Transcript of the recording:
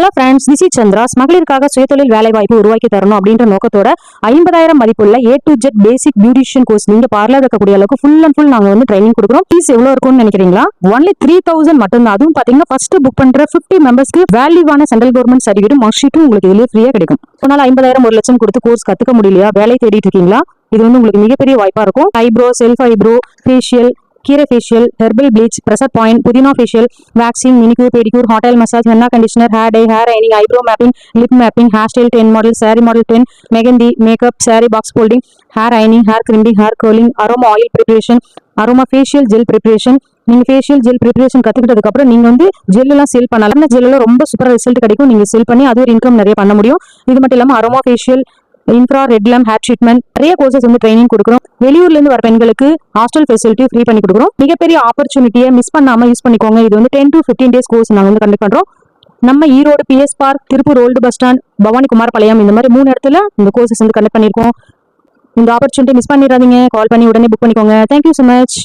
Hello friends, this is Chandras. மகளிருக்காக சுயதொழில் வேலை வாய்ப்பு உருவாக்கி தரணும் அப்படின்ற நோக்கத்தோட 50,000 மதிப்புள்ள A to Z basic beautician course நீங்க பார்லர் இருக்கக்கூடிய அளவுக்கு ஃபுல் அண்ட் ஃபுல் நாங்க வந்து ட்ரைனிங் கொடுக்குறோம். ஃபீஸ் எவ்வளவு இருக்கும்னு நினைக்கிறீங்களா? ஒன்லி 3,000 மட்டும் தான். அதுவும் பாத்தீங்கன்னா ஃபர்ஸ்ட் புக் பண்ற 50 மெம்பர்ஸ்க்கு வேல்யூவான சென்ட்ரல் கவர்மெண்ட் சர்டிஃபிகேட் மார்க் ஷீட்டும் உங்களுக்கு இதுல ஃப்ரீயா கிடைக்கும். அதனால 50,000 1 லட்சம் கொடுத்து கோர்ஸ் கத்துக்க முடியலையா, வேலை தேடிட்டு இருக்கீங்களா? இது வந்து உங்களுக்கு மிகப்பெரிய வாய்ப்பா இருக்கும். ஐப்ரோ, செல்ஃப் ஐப்ரோ, ஃபேஷியல், கீரை facial, herbal bleach, pressure point, புதினா facial, waxing, manicure, pedicure, hotel massage, henna conditioner, hair dye, hair ஐனிங், eyebrow mapping, lip mapping, hair style 10 model, sari model 10, mehndi, makeup, sari box folding, hair ஐனிங், hair crimping, hair curling, aroma oil preparation, aroma facial gel preparation. நீங்க facial gel preparation கத்துக்கிட்டதுக்கு அப்புறம் நீங்க வந்து gel எல்லாம் செல் பண்ணலாம். அந்த ஜெல்ல ரொம்ப சூப்பரா ரிசல்ட் கிடைக்கும். நீங்க செல் பண்ணி அது ஒரு இன்கம் நிறைய பண்ண முடியும். இது மட்டும் இல்லாம aroma facial, infrared lamp hair treatment, நிறைய கோர்சஸ் வந்து ட்ரைனிங் கொடுக்குறோம். வெளியூர்ல இருந்து வர பெண்களுக்கு ஹாஸ்டல் ஃபெசிலிட்டி ஃப்ரீ பண்ணி கொடுக்குறோம். மிகப்பெரிய ஆப்பர்ச்சுனிட்டியை மிஸ் பண்ணாம யூஸ் பண்ணிக்கோங்க. இது வந்து 10 to 15 days கோர்ஸ் நாங்க வந்து கண்டக்ட் பண்றோம். நம்ம Erode, PS park, Tiruppur old bus stand, Bhavani Kumarapalayam, இந்த மாதிரி 3 இடத்துல இந்த கோர்சஸ் வந்து கண்டக்ட் பண்ணிருக்கோம். இந்த ஆப்பர்ச்சுனிட்டி மிஸ் பண்ணிடாதீங்க. கால் பண்ணி உடனே புக் பண்ணிக்கோங்க. Thank you so much.